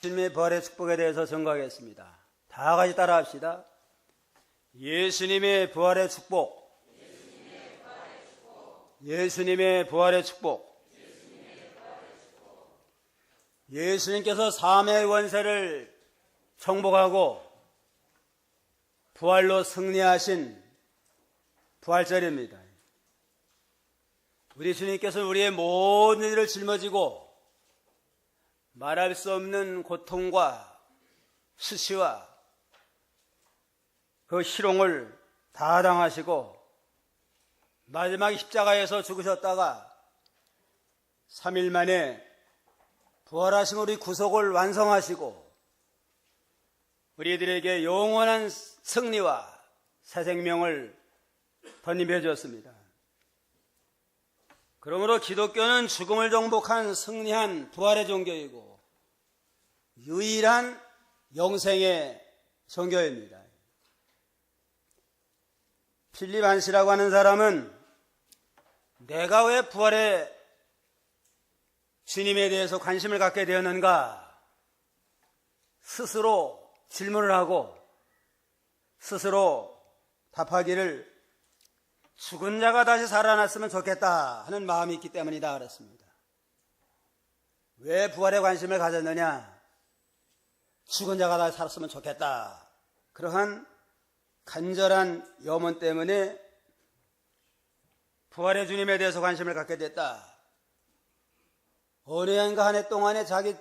예수님의 부활의 축복에 대해서 증거하겠습니다. 다 같이 따라합시다. 예수님의 부활의 축복. 예수님의 부활의 축복. 예수님께서 삶의 원세를 정복하고 부활로 승리하신 부활절입니다. 우리 주님께서는 우리의 모든 일을 짊어지고 말할 수 없는 고통과 수시와 그 희롱을 다 당하시고 마지막 십자가에서 죽으셨다가 3일 만에 부활하신 우리 구속을 완성하시고 우리들에게 영원한 승리와 새 생명을 덧입혀 주었습니다. 그러므로 기독교는 죽음을 정복한 승리한 부활의 종교이고 유일한 영생의 종교입니다. 필립 안시라고 하는 사람은 내가 왜 부활의 주님에 대해서 관심을 갖게 되었는가 스스로 질문을 하고 스스로 답하기를 죽은 자가 다시 살아났으면 좋겠다 하는 마음이 있기 때문이다 그랬습니다. 왜 부활에 관심을 가졌느냐? 죽은 자가 다시 살았으면 좋겠다. 그러한 간절한 염원 때문에 부활의 주님에 대해서 관심을 갖게 됐다. 어느 해인가 한 해 동안에 자기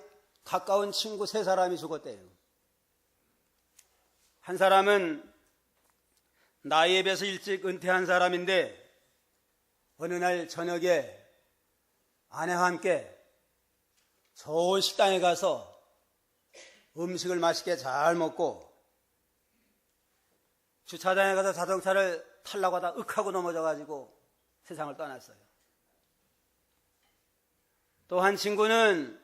가까운 친구 3사람이 죽었대요. 한 사람은 나이에 비해서 일찍 은퇴한 사람인데 어느 날 저녁에 아내와 함께 좋은 식당에 가서 음식을 맛있게 잘 먹고 주차장에 가서 자동차를 타려고 하다 윽하고 넘어져가지고 세상을 떠났어요. 또 한 친구는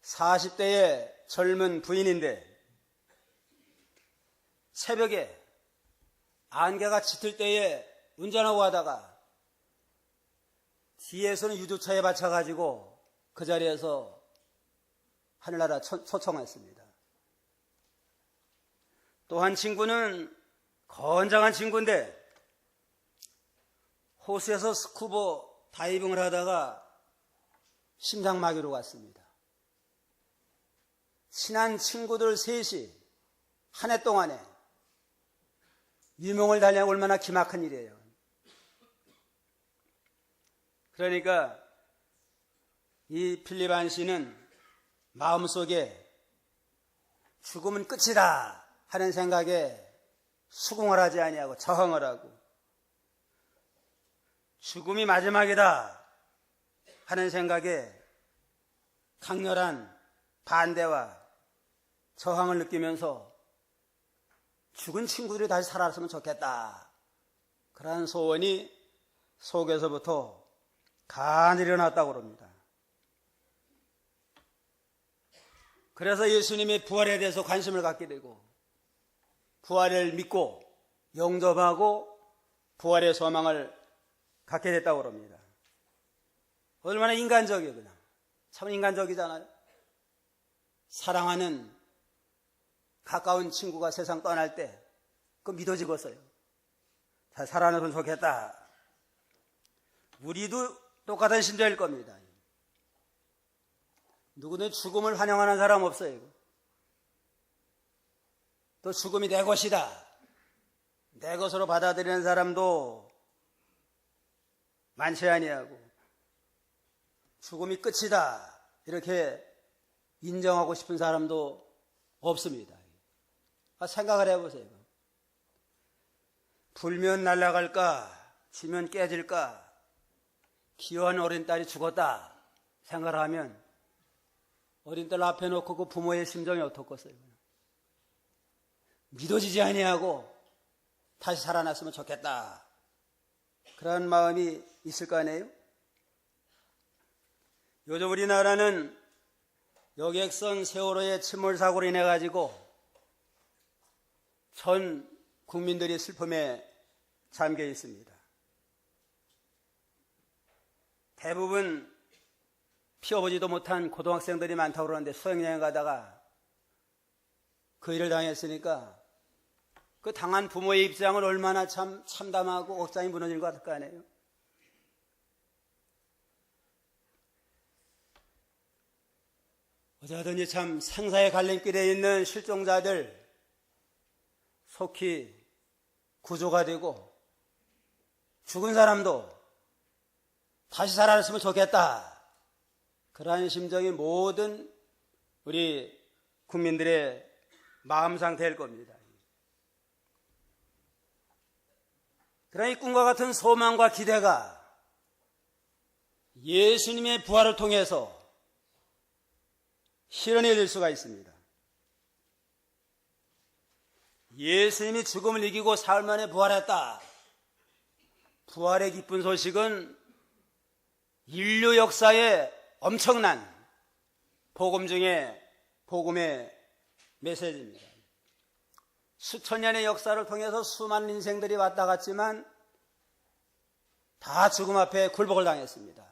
40대의 젊은 부인인데 새벽에 안개가 짙을 때에 운전하고 가다가 뒤에서는 유조차에 받쳐가지고 그 자리에서 하늘나라 초청했습니다. 또 한 친구는 건장한 친구인데 호수에서 스쿠버 다이빙을 하다가 심장마비로 갔습니다. 친한 친구들 셋이 한 해 동안에 유명을 달리는 얼마나 기막힌 일이에요. 그러니까 이 필립 안시는 마음속에 죽음은 끝이다 하는 생각에 수긍을 하지 아니하고 저항을 하고 죽음이 마지막이다 하는 생각에 강렬한 반대와 저항을 느끼면서 죽은 친구들이 다시 살아났으면 좋겠다. 그러한 소원이 속에서부터 간이 일어났다고 합니다. 그래서 예수님의 부활에 대해서 관심을 갖게 되고 부활을 믿고 영접하고 부활의 소망을 갖게 됐다고 합니다. 얼마나 인간적이에요. 그냥 참 인간적이잖아요. 사랑하는 가까운 친구가 세상 떠날 때 그거 믿어지겠어요. 잘 살아나면 좋겠다. 우리도 똑같은 심정일 겁니다. 누구든 죽음을 환영하는 사람 없어요. 또 죽음이 내 것이다, 내 것으로 받아들이는 사람도 많지 아니하고 죽음이 끝이다 이렇게 인정하고 싶은 사람도 없습니다. 생각을 해보세요. 불면 날아갈까, 쥐면 깨질까, 귀여운 어린 딸이 죽었다 생각을 하면 어린 딸 앞에 놓고 그 부모의 심정이 어떻겠어요? 믿어지지 아니하고 다시 살아났으면 좋겠다 그런 마음이 있을 거 아니에요? 요즘 우리나라는 여객선 세월호의 침몰사고로 인해 가지고 전 국민들이 슬픔에 잠겨 있습니다. 대부분 피워보지도 못한 고등학생들이 많다고 그러는데 수행여행 가다가 그 일을 당했으니까 그 당한 부모의 입장을 얼마나 참담하고 억장이 무너질 것 같을 거 아니에요. 어쩌든지 참 생사의 갈림길에 있는 실종자들 속히 구조가 되고 죽은 사람도 다시 살아났으면 좋겠다. 그러한 심정이 모든 우리 국민들의 마음 상태일 겁니다. 그러나 이 꿈과 같은 소망과 기대가 예수님의 부활을 통해서 실현이 될 수가 있습니다. 예수님이 죽음을 이기고 사흘 만에 부활했다. 부활의 기쁜 소식은 인류 역사에 엄청난 복음 중에 복음의 메시지입니다. 수천 년의 역사를 통해서 수많은 인생들이 왔다 갔지만 다 죽음 앞에 굴복을 당했습니다.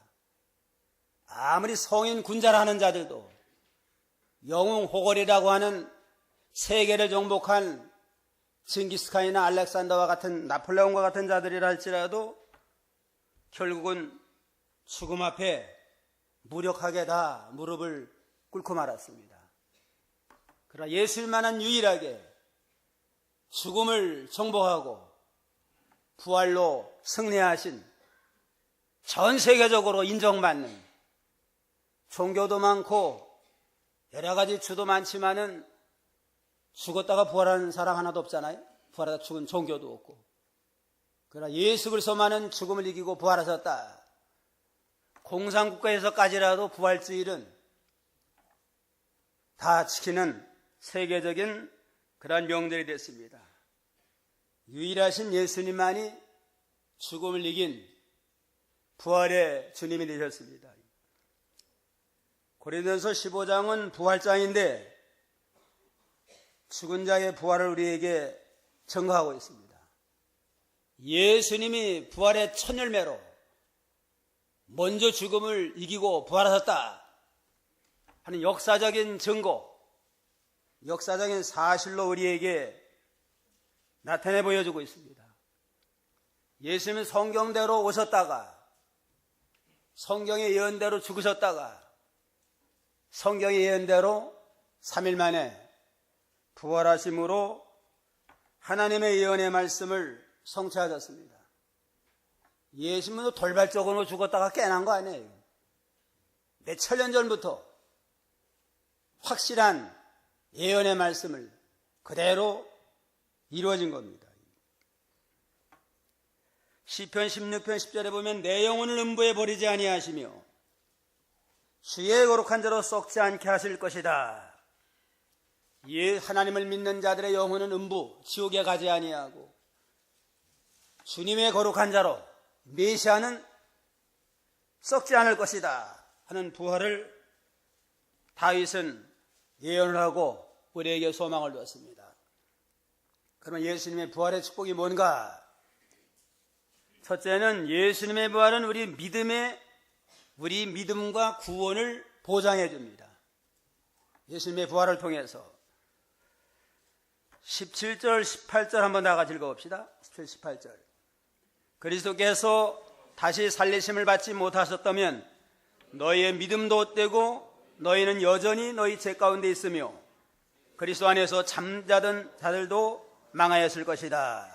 아무리 성인 군자라는 자들도 영웅 호걸이라고 하는 세계를 정복한 징기스칸이나 알렉산더와 같은 나폴레옹과 같은 자들이라 할지라도 결국은 죽음 앞에 무력하게 다 무릎을 꿇고 말았습니다. 그러나 예수님만은 유일하게 죽음을 정복하고 부활로 승리하신 전 세계적으로 인정받는 종교도 많고 여러 가지 주도 많지만은 죽었다가 부활하는 사람 하나도 없잖아요. 부활하다 죽은 종교도 없고. 그러나 예수 그리스도만은 죽음을 이기고 부활하셨다. 공산국가에서까지라도 부활주의는 다 지키는 세계적인 그러한 명절이 됐습니다. 유일하신 예수님만이 죽음을 이긴 부활의 주님이 되셨습니다. 고린도전서 15장은 부활장인데 죽은 자의 부활을 우리에게 증거하고 있습니다. 예수님이 부활의 첫 열매로 먼저 죽음을 이기고 부활하셨다 하는 역사적인 증거, 역사적인 사실로 우리에게 나타내 보여주고 있습니다. 예수님은 성경대로 오셨다가 성경의 예언대로 죽으셨다가 성경의 예언대로 3일 만에 부활하심으로 하나님의 예언의 말씀을 성취하셨습니다. 예수님은 돌발적으로 죽었다가 깨난 거 아니에요. 몇천 년 전부터 확실한 예언의 말씀을 그대로 이루어진 겁니다. 시편 16편 10절에 보면 내 영혼을 음부에 버리지 아니하시며 주의 거룩한 자로 썩지 않게 하실 것이다. 하나님을 믿는 자들의 영혼은 음부, 지옥에 가지 아니하고 주님의 거룩한 자로 메시아는 썩지 않을 것이다 하는 부활을 다윗은 예언을 하고 우리에게 소망을 주었습니다. 그러면 예수님의 부활의 축복이 뭔가? 첫째는 예수님의 부활은 우리 믿음과 구원을 보장해 줍니다. 예수님의 부활을 통해서 17절, 18절 한번 다 같이 읽어봅시다. 17, 18절. 그리스도께서 다시 살리심을 받지 못하셨다면 너희의 믿음도 헛되고 너희는 여전히 너희 죄 가운데 있으며 그리스도 안에서 잠자던 자들도 망하였을 것이다.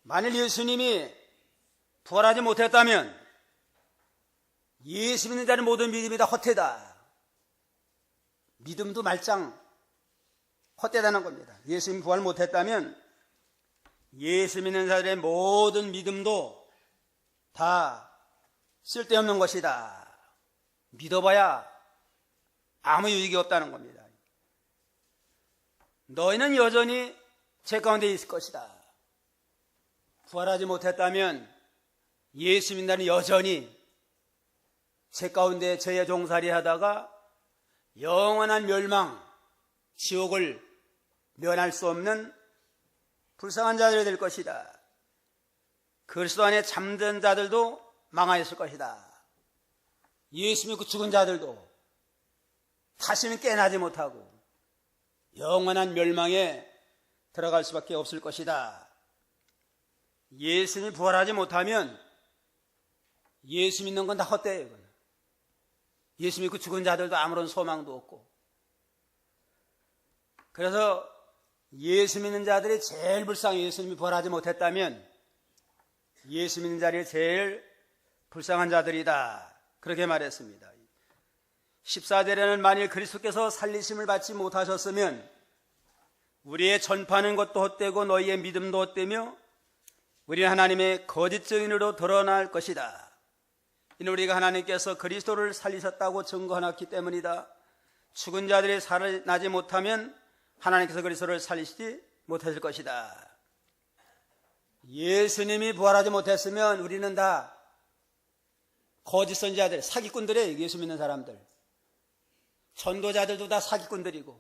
만일 예수님이 부활하지 못했다면 예수 믿는 자는 모든 믿음이 다 헛되다. 믿음도 말짱 헛되다는 겁니다. 예수님 부활 못했다면 예수 믿는 자들의 모든 믿음도 다 쓸데없는 것이다. 믿어봐야 아무 유익이 없다는 겁니다. 너희는 여전히 죄 가운데 있을 것이다. 부활하지 못했다면 예수 믿는 자는 여전히 죄 가운데 죄의 종살이 하다가 영원한 멸망, 지옥을 면할 수 없는 불쌍한 자들이 될 것이다. 그리스도 안에 잠든 자들도 망하였을 것이다. 예수 믿고 죽은 자들도 다시는 깨어나지 못하고 영원한 멸망에 들어갈 수밖에 없을 것이다. 예수님이 부활하지 못하면 예수 믿는 건 다 헛되어요. 예수 믿고 죽은 자들도 아무런 소망도 없고. 그래서 예수 믿는 자들이 제일 불쌍해. 예수님이 부활하지 못했다면 예수 믿는 자들이 제일 불쌍한 자들이다. 그렇게 말했습니다. 14절에는 만일 그리스도께서 살리심을 받지 못하셨으면 우리의 전파하는 것도 헛되고 너희의 믿음도 헛되며 우리는 하나님의 거짓 증인으로 드러날 것이다. 이는 우리가 하나님께서 그리스도를 살리셨다고 증거하였기 때문이다. 죽은 자들이 살아나지 못하면 하나님께서 그리스도를 살리시지 못하실 것이다. 예수님이 부활하지 못했으면 우리는 다 거짓 선지자들, 사기꾼들이에요. 예수 믿는 사람들. 전도자들도 다 사기꾼들이고,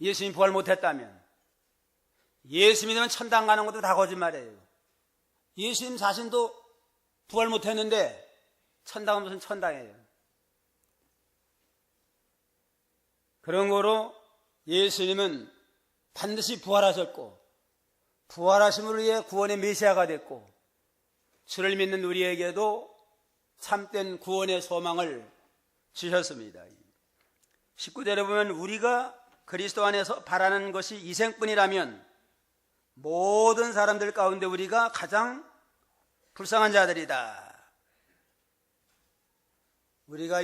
예수님이 부활 못했다면, 예수 믿으면 천당 가는 것도 다 거짓말이에요. 예수님 자신도 부활 못했는데 천당은 무슨 천당이에요. 그런 거로 예수님은 반드시 부활하셨고 부활하심을 위해 구원의 메시아가 됐고 주를 믿는 우리에게도 참된 구원의 소망을 주셨습니다. 19절에 보면 우리가 그리스도 안에서 바라는 것이 이생뿐이라면 모든 사람들 가운데 우리가 가장 불쌍한 자들이다. 우리가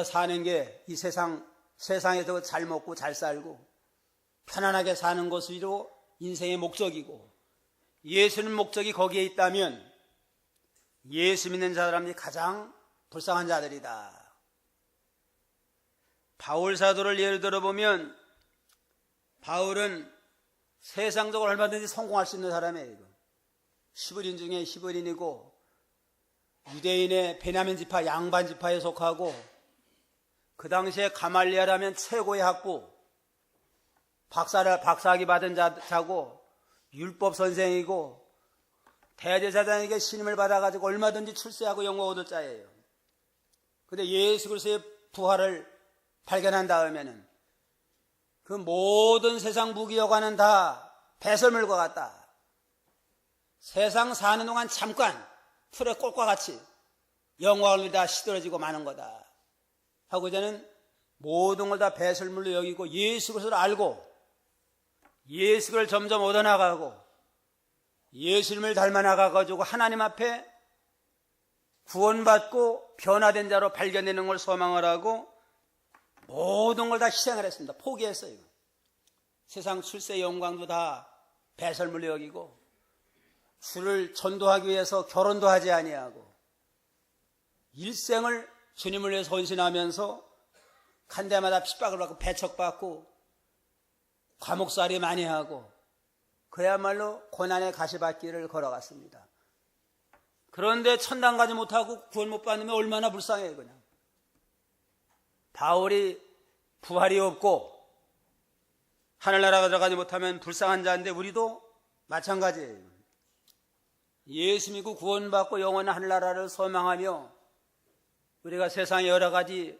사는 게 이 세상에서 잘 먹고 잘 살고 편안하게 사는 것으로 인생의 목적이고 예수님 목적이 거기에 있다면 예수 믿는 사람이 가장 불쌍한 자들이다. 바울 사도를 예를 들어보면 바울은 세상적으로 얼마든지 성공할 수 있는 사람이에요. 10을인 중에 10을인이고 유대인의 베냐민 지파 양반 지파에 속하고 그 당시에 가말리엘하면 최고의 학부 박사학위 받은 자고 율법 선생이고 대제사장에게 신임을 받아가지고 얼마든지 출세하고 영광 얻을 자예요. 그런데 예수 그리스도의 부활을 발견한 다음에는 그 모든 세상 무기여과는 다 배설물과 같다. 세상 사는 동안 잠깐 풀의 꽃과 같이 영광을 다 시들어지고 마는 거다 하고 저는 모든 걸 다 배설물로 여기고 예수 그리스도를 알고 예수를 점점 얻어나가고 예수님을 닮아나가가지고 하나님 앞에 구원받고 변화된 자로 발견되는 걸 소망을 하고 모든 걸 다 희생을 했습니다. 포기했어요. 세상 출세 영광도 다 배설물로 여기고 주를 전도하기 위해서 결혼도 하지 아니하고 일생을 주님을 위해서 헌신하면서 간 데마다 핍박을 받고 배척받고 감옥살이 많이 하고 그야말로 고난의 가시밭길을 걸어갔습니다. 그런데 천당 가지 못하고 구원 못 받으면 얼마나 불쌍해요. 그냥 바울이 부활이 없고 하늘나라가 들어가지 못하면 불쌍한 자인데 우리도 마찬가지예요. 예수 믿고 구원받고 영원한 하늘나라를 소망하며 우리가 세상의 여러 가지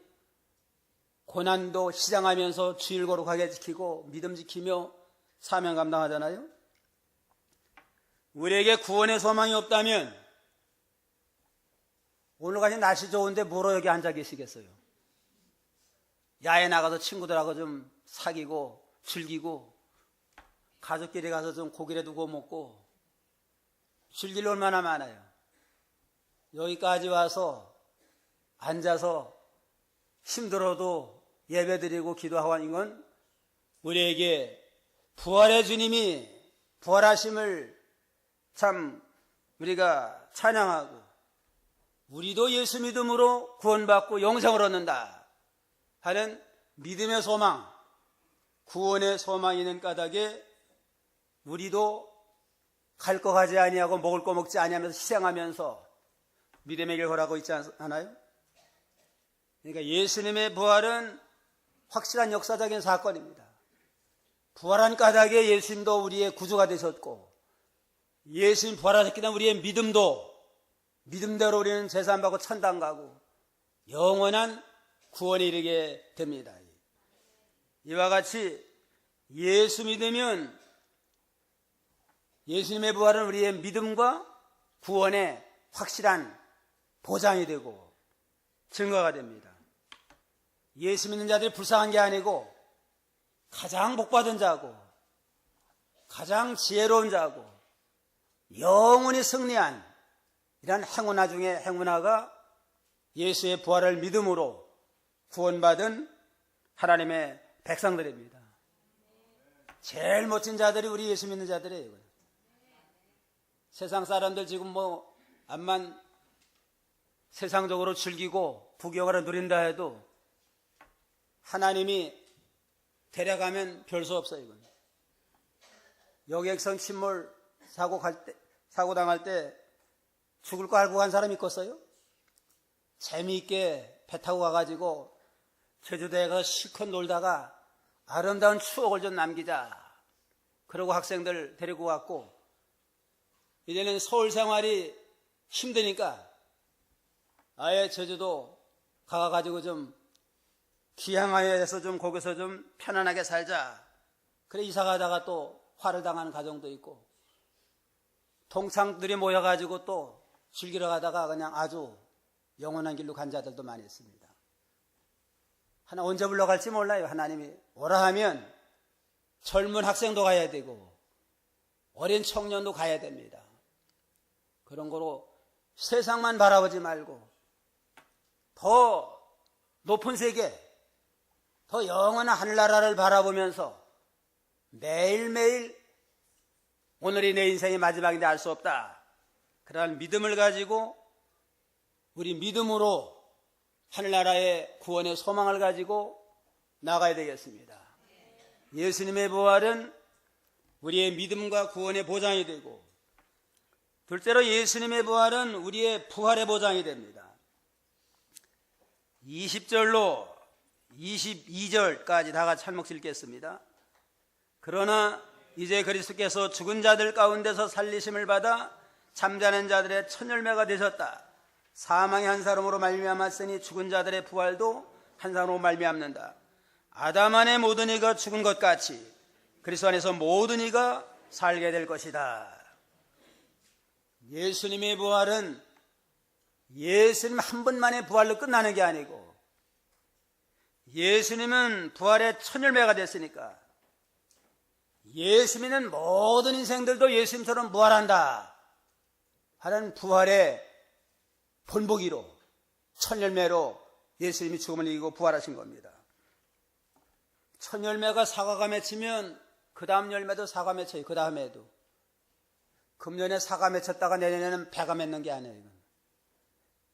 고난도 시장하면서 주일 거룩하게 지키고 믿음 지키며 사명 감당하잖아요. 우리에게 구원의 소망이 없다면 오늘까지 날씨 좋은데 뭐로 여기 앉아 계시겠어요? 야외 나가서 친구들하고 좀 사귀고 즐기고 가족끼리 가서 좀 고기라도 구워 먹고 즐길 일 얼마나 많아요. 여기까지 와서 앉아서 힘들어도 예배드리고 기도하고 하는 건 우리에게 부활의 주님이 부활하심을 참 우리가 찬양하고 우리도 예수 믿음으로 구원받고 영생을 얻는다 하는 믿음의 소망, 구원의 소망이 있는 까닭에 우리도 갈 거 가지 아니하고 먹을 거 먹지 아니하면서 희생하면서 믿음의 길을 걸어가고 있지 않아요? 그러니까 예수님의 부활은 확실한 역사적인 사건입니다. 부활한 까닭에 예수님도 우리의 구주가 되셨고 예수님 부활하셨기 때문에 우리의 믿음도 믿음대로 우리는 제사함받고 천당 가고 영원한 구원에 이르게 됩니다. 이와 같이 예수 믿으면 예수님의 부활은 우리의 믿음과 구원의 확실한 보장이 되고 증거가 됩니다. 예수 믿는 자들이 불쌍한 게 아니고 가장 복받은 자고 가장 지혜로운 자고 영원히 승리한 이런 행운아 중에 행운아가 예수의 부활을 믿음으로 구원받은 하나님의 백성들입니다. 제일 멋진 자들이 우리 예수 믿는 자들이에요. 세상 사람들 지금 암만 세상적으로 즐기고 부귀영화를 누린다 해도 하나님이 데려가면 별 수 없어요. 이건. 여객선 침몰 사고 당할 때 죽을 거 알고 간 사람이 있겠어요? 재미있게 배 타고 가가지고 제주도에 가서 실컷 놀다가 아름다운 추억을 좀 남기자. 그러고 학생들 데리고 왔고 이제는 서울 생활이 힘드니까 아예 제주도 가가지고 좀 귀향하여서 좀 거기서 좀 편안하게 살자. 그래 이사 가다가 또 화를 당하는 가정도 있고 동창들이 모여가지고 또 즐기러 가다가 그냥 아주 영원한 길로 간 자들도 많이 있습니다. 하나 언제 불러갈지 몰라요. 하나님이 오라 하면 젊은 학생도 가야 되고 어린 청년도 가야 됩니다. 그런 거로 세상만 바라보지 말고 더 높은 세계, 더 영원한 하늘나라를 바라보면서 매일매일 오늘이 내 인생의 마지막인데 알 수 없다. 그러한 믿음을 가지고 우리 믿음으로 하늘나라의 구원의 소망을 가지고 나가야 되겠습니다. 예수님의 부활은 우리의 믿음과 구원의 보장이 되고 둘째로 예수님의 부활은 우리의 부활의 보장이 됩니다. 20절로 22절까지 다 같이 한 목씩 읽겠습니다. 그러나 이제 그리스도께서 죽은 자들 가운데서 살리심을 받아 잠자는 자들의 첫 열매가 되셨다. 사망의 한 사람으로 말미암았으니 죽은 자들의 부활도 한 사람으로 말미암는다. 아담 안에 모든 이가 죽은 것 같이 그리스도 안에서 모든 이가 살게 될 것이다. 예수님의 부활은 예수님 한 번만의 부활로 끝나는 게 아니고 예수님은 부활의 첫 열매가 됐으니까 예수 믿는 모든 인생들도 예수님처럼 부활한다 하는 부활의 본보기로 첫 열매로 예수님이 죽음을 이기고 부활하신 겁니다. 첫 열매가 사과가 맺히면 그 다음 열매도 사과 맺혀요. 그 다음에도 금년에 사과 맺혔다가 내년에는 배가 맺는 게 아니에요.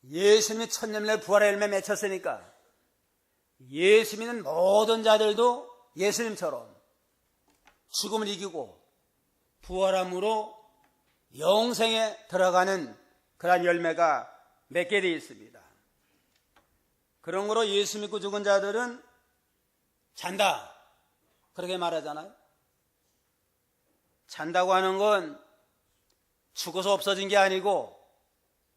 예수님이 첫 열매 부활의 열매 맺혔으니까 예수 믿는 모든 자들도 예수님처럼 죽음을 이기고 부활함으로 영생에 들어가는 그러한 열매가 맺게 되어 있습니다. 그런 거로 예수 믿고 죽은 자들은 잔다 그렇게 말하잖아요. 잔다고 하는 건 죽어서 없어진 게 아니고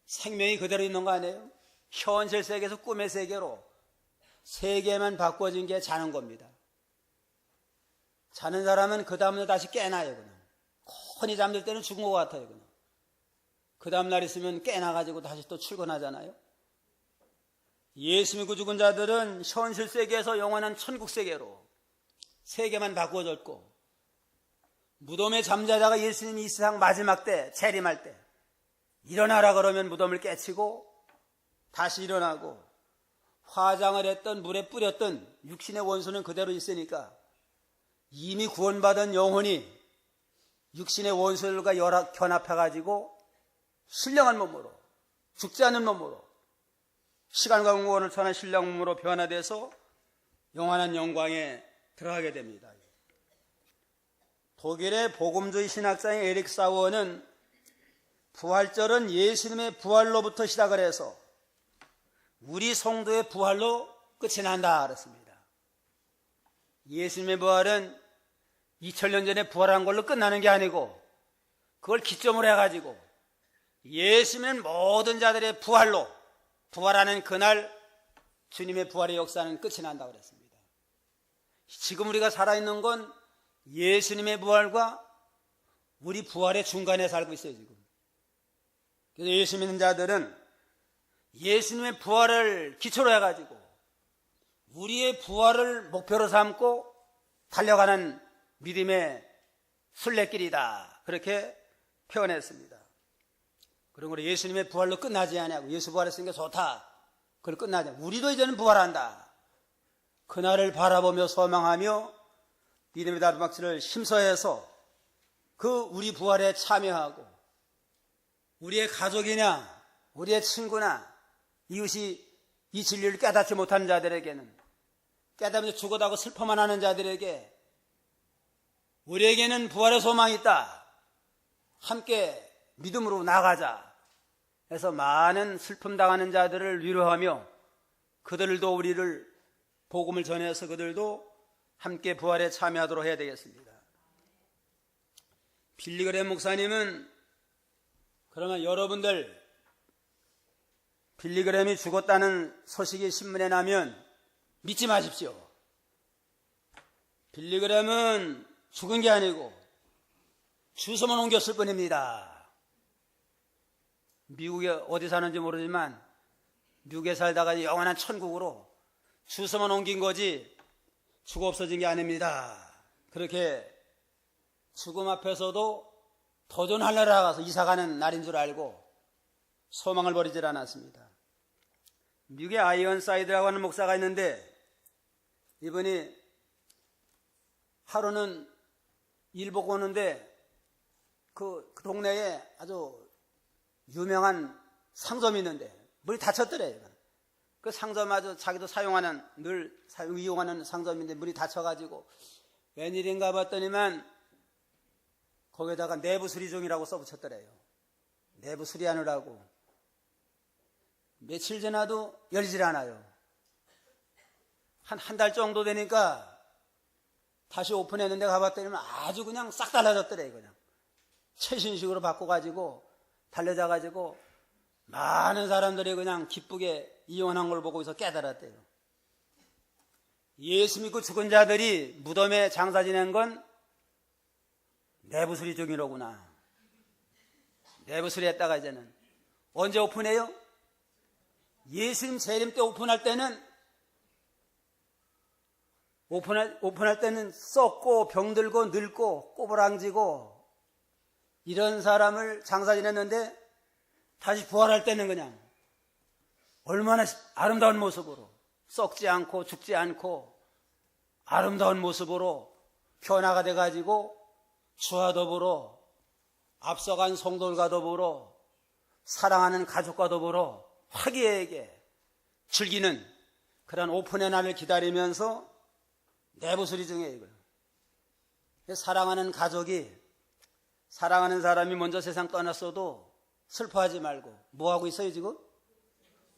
생명이 그대로 있는 거 아니에요? 현실 세계에서 꿈의 세계로 세계만 바꿔진 게 자는 겁니다. 자는 사람은 그 다음날 다시 깨나요. 그냥 훤히 잠들 때는 죽은 것 같아요. 그냥 그 다음날 있으면 깨나가지고 다시 또 출근하잖아요. 예수 믿고 죽은 자들은 현실 세계에서 영원한 천국 세계로 세계만 바꿔졌고 무덤에 잠자다가 예수님이 이 세상 마지막 때 재림할 때 일어나라 그러면 무덤을 깨치고 다시 일어나고 화장을 했던 물에 뿌렸던 육신의 원수는 그대로 있으니까 이미 구원받은 영혼이 육신의 원수들과 견합해가지고 신령한 몸으로 죽지 않는 몸으로 시간과 공간을 초월한 신령한 몸으로 변화돼서 영원한 영광에 들어가게 됩니다. 독일의 복음주의 신학자인 에릭 사워는 부활절은 예수님의 부활로부터 시작을 해서 우리 성도의 부활로 끝이 난다 그랬습니다. 예수님의 부활은 2000년 전에 부활한 걸로 끝나는 게 아니고 그걸 기점으로 해가지고 예수님은 모든 자들의 부활로 부활하는 그날 주님의 부활의 역사는 끝이 난다고 그랬습니다. 지금 우리가 살아있는 건 예수님의 부활과 우리 부활의 중간에 살고 있어요, 지금. 그래서 예수 믿는 자들은 예수님의 부활을 기초로 해가지고 우리의 부활을 목표로 삼고 달려가는 믿음의 순례길이다. 그렇게 표현했습니다. 그러므로 예수님의 부활로 끝나지 않냐고. 예수 부활했으니까 좋다. 그걸 끝나지 않냐고. 우리도 이제는 부활한다. 그날을 바라보며 소망하며 믿음의 다름박질을 힘써해서 그 우리 부활에 참여하고 우리의 가족이냐 우리의 친구나 이웃이 이 진리를 깨닫지 못하는 자들에게는 깨닫으면서 죽어다고 슬퍼만 하는 자들에게 우리에게는 부활의 소망이 있다. 함께 믿음으로 나가자. 해서 많은 슬픔 당하는 자들을 위로하며 그들도 우리를 복음을 전해서 그들도 함께 부활에 참여하도록 해야 되겠습니다. 빌리그램 목사님은 그러면 여러분들 빌리그램이 죽었다는 소식이 신문에 나면 믿지 마십시오. 빌리그램은 죽은 게 아니고 주소만 옮겼을 뿐입니다. 미국에 어디 사는지 모르지만 미국에 살다가 영원한 천국으로 주소만 옮긴 거지 죽어 없어진 게 아닙니다. 그렇게 죽음 앞에서도 도전하려고 가서 이사가는 날인 줄 알고 소망을 버리질 않았습니다. 미국의 아이언사이드라고 하는 목사가 있는데 이분이 하루는 일 보고 오는데 그 동네에 아주 유명한 상점이 있는데 문이 닫혔더래요. 그 상점 아주 자기도 사용하는 늘 이용하는 상점인데 문이 닫혀가지고 웬일인가 봤더니만 거기에다가 내부 수리 중이라고 써붙였더래요. 내부 수리하느라고 며칠 지나도 열리질 않아요. 한 달 정도 되니까 다시 오픈했는데 가봤더니 아주 그냥 싹 달라졌더래요. 그냥 최신식으로 바꿔가지고 달려져가지고 많은 사람들이 그냥 기쁘게 이용한 걸 보고서 깨달았대요. 예수 믿고 죽은 자들이 무덤에 장사 지낸 건 내부 수리 중이로구나. 내부 수리했다가 이제는 언제 오픈해요? 예수님 재림 때 오픈할 때는 썩고 병들고 늙고 꼬부랑지고 이런 사람을 장사 지냈는데 다시 부활할 때는 그냥 얼마나 아름다운 모습으로 썩지 않고 죽지 않고 아름다운 모습으로 변화가 돼가지고 주와 더불어 앞서간 성도들과 더불어 사랑하는 가족과 더불어 화기애애하게 즐기는 그런 오픈의 날을 기다리면서 내부 수리 중에 이거예요. 사랑하는 가족이 사랑하는 사람이 먼저 세상 떠났어도 슬퍼하지 말고 뭐 하고 있어요 지금?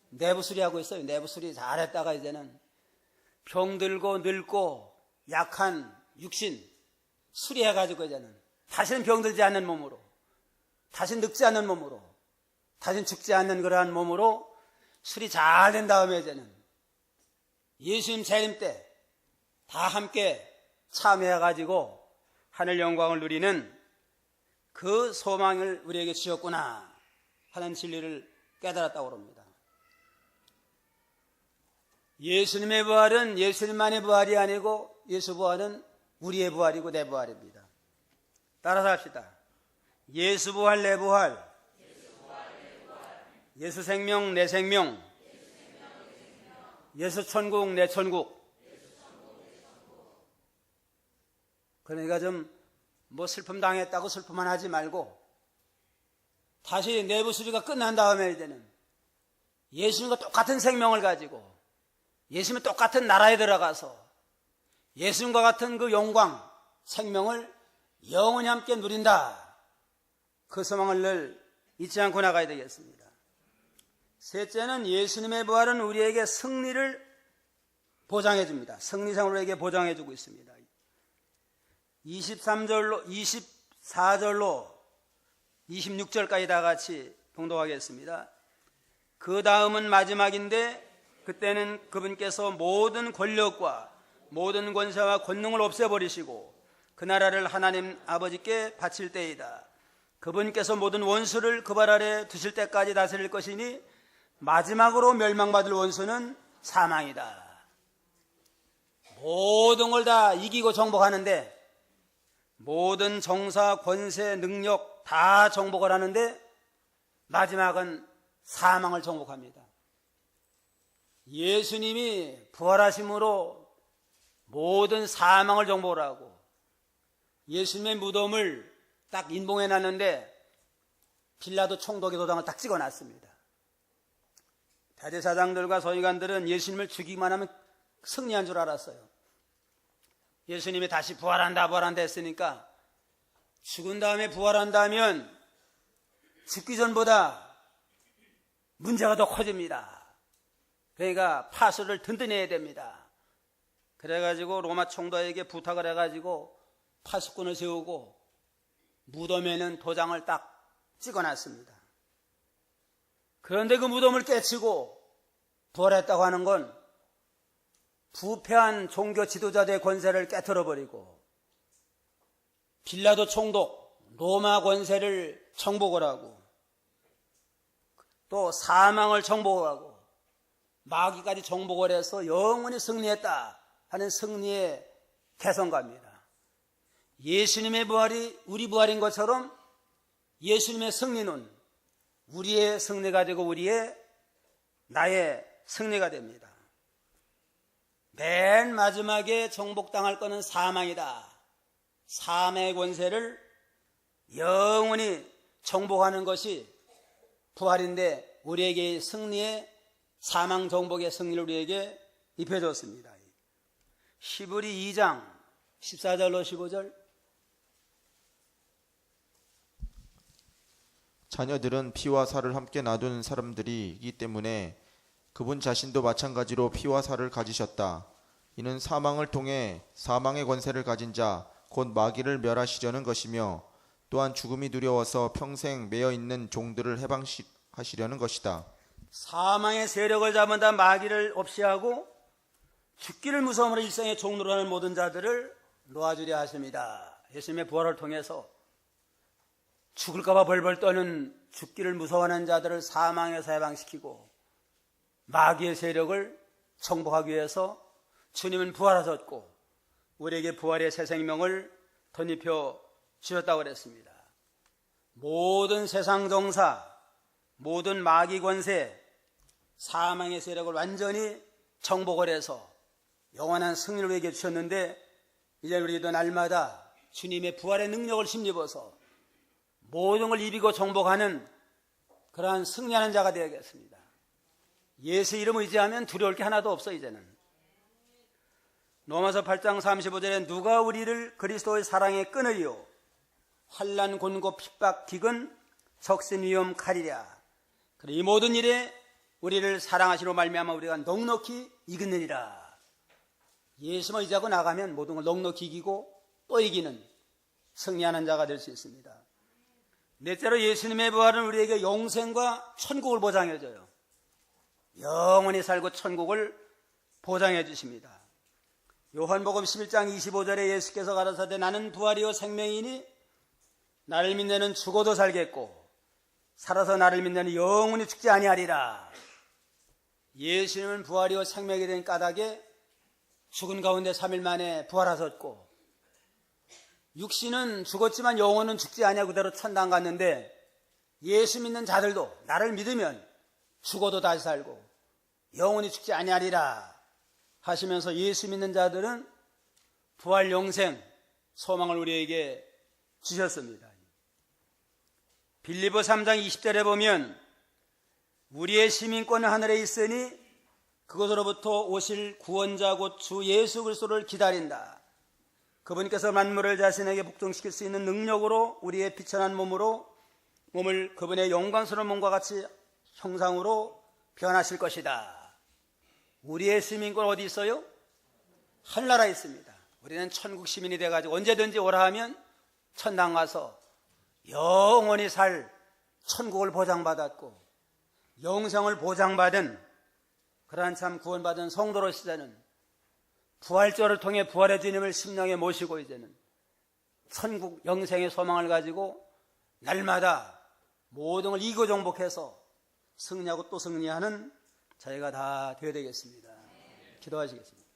내부 수리하고 있어요. 내부 수리 잘했다가 이제는 병들고 늙고 약한 육신 수리해가지고 이제는 다시는 병들지 않는 몸으로 다시는 늙지 않는 몸으로 다시는 죽지 않는 그러한 몸으로 수리 잘 된 다음에 이제는 예수님 재림 때 다 함께 참여해가지고 하늘 영광을 누리는 그 소망을 우리에게 주셨구나 하는 진리를 깨달았다고 합니다. 예수님의 부활은 예수님만의 부활이 아니고 예수 부활은 우리의 부활이고 내 부활입니다. 따라서 합시다. 예수 부활 내 부활, 예수 생명 내 생명, 예수 천국 내 천국. 그러니까 좀 뭐 슬픔 당했다고 슬픔만 하지 말고 다시 내부 수리가 끝난 다음에 이제는 예수님과 똑같은 생명을 가지고 예수님의 똑같은 나라에 들어가서 예수님과 같은 그 영광, 생명을 영원히 함께 누린다. 그 소망을 늘 잊지 않고 나가야 되겠습니다. 셋째는 예수님의 부활은 우리에게 승리를 보장해 줍니다. 승리상을 우리에게 보장해 주고 있습니다. 24절로 26절까지 다 같이 봉독하겠습니다. 그 다음은 마지막인데 그때는 그분께서 모든 권력과 모든 권세와 권능을 없애버리시고 그 나라를 하나님 아버지께 바칠 때이다. 그분께서 모든 원수를 그 발 아래 두실 때까지 다스릴 것이니 마지막으로 멸망받을 원수는 사망이다. 모든 걸 다 이기고 정복하는데, 모든 정사, 권세, 능력 다 정복을 하는데 마지막은 사망을 정복합니다. 예수님이 부활하심으로 모든 사망을 정복을 하고 예수님의 무덤을 딱 인봉해 놨는데 빌라도 총독의 도장을 딱 찍어놨습니다. 대제사장들과 서기관들은 예수님을 죽이기만 하면 승리한 줄 알았어요. 예수님이 다시 부활한다 했으니까 죽은 다음에 부활한다면 죽기 전보다 문제가 더 커집니다. 그러니까 파수를 든든히 해야 됩니다. 그래가지고 로마 총독에게 부탁을 해가지고 파수꾼을 세우고 무덤에는 도장을 딱 찍어놨습니다. 그런데 그 무덤을 깨치고 부활했다고 하는 건 부패한 종교 지도자들의 권세를 깨트려버리고 빌라도 총독, 로마 권세를 정복을 하고 또 사망을 정복을 하고 마귀까지 정복을 해서 영원히 승리했다 하는 승리의 개성가입니다. 예수님의 부활이 우리 부활인 것처럼 예수님의 승리는 우리의 승리가 되고 나의 승리가 됩니다. 맨 마지막에 정복당할 것은 사망이다. 사망의 권세를 영원히 정복하는 것이 부활인데 우리에게 승리의 사망 정복의 승리를 우리에게 입혀줬습니다. 히브리 2장 14절로 15절. 자녀들은 피와 살을 함께 놔둔 사람들이기 때문에 그분 자신도 마찬가지로 피와 살을 가지셨다. 이는 사망을 통해 사망의 권세를 가진 자 곧 마귀를 멸하시려는 것이며 또한 죽음이 두려워서 평생 매여 있는 종들을 해방하시려는 것이다. 사망의 세력을 잡은 다 마귀를 없이 하고 죽기를 무서움으로 일생의 종로로 하는 모든 자들을 놓아주려 하십니다. 예수님의 부활을 통해서 죽을까봐 벌벌 떠는 죽기를 무서워하는 자들을 사망에서 해방시키고 마귀의 세력을 정복하기 위해서 주님은 부활하셨고 우리에게 부활의 새 생명을 덧입혀 주셨다고 그랬습니다. 모든 세상 정사, 모든 마귀 권세, 사망의 세력을 완전히 정복을 해서 영원한 승리를 우리에게 주셨는데 이제 우리도 날마다 주님의 부활의 능력을 힘입어서 모든 걸 이기고 정복하는 그러한 승리하는 자가 되어야겠습니다. 예수 이름을 의지하면 두려울 게 하나도 없어. 이제는 로마서 8장 35절에 누가 우리를 그리스도의 사랑에 끊으리요 환난 곤고 핍박 기근 적신 위험 칼이랴. 이 모든 일에 우리를 사랑하시로 말미암아 우리가 넉넉히 이기느니라. 예수만 의지하고 나가면 모든 걸 넉넉히 이기고 또 이기는 승리하는 자가 될 수 있습니다. 넷째로 예수님의 부활은 우리에게 영생과 천국을 보장해줘요. 영원히 살고 천국을 보장해 주십니다. 요한복음 11장 25절에 예수께서 가라사대 나는 부활이요 생명이니 나를 믿는 죽어도 살겠고 살아서 나를 믿는 영원히 죽지 아니하리라. 예수님은 부활이요 생명이 된 까닭에 죽은 가운데 3일 만에 부활하셨고 육신은 죽었지만 영혼은 죽지 아니하고 그대로 천당 갔는데 예수 믿는 자들도 나를 믿으면 죽어도 다시 살고 영원히 죽지 아니하리라 하시면서 예수 믿는 자들은 부활 영생 소망을 우리에게 주셨습니다. 빌립보 3장 20절에 보면 우리의 시민권은 하늘에 있으니 그곳으로부터 오실 구원자 곧 주 예수 그리스도를 기다린다. 그분께서 만물을 자신에게 복종시킬 수 있는 능력으로 우리의 비천한 몸을 그분의 영광스러운 몸과 같이 형상으로 변하실 것이다. 우리의 시민권 어디 있어요? 하늘나라에 있습니다. 우리는 천국 시민이 돼가지고 언제든지 오라 하면 천당 가서 영원히 살 천국을 보장받았고 영생을 보장받은 그러한 참 구원받은 성도로서는 부활절을 통해 부활의 주님을 심령에 모시고 이제는 천국 영생의 소망을 가지고 날마다 모든 걸 이고정복해서 승리하고 또 승리하는 저희가 다 되어야 되겠습니다. 기도하시겠습니다.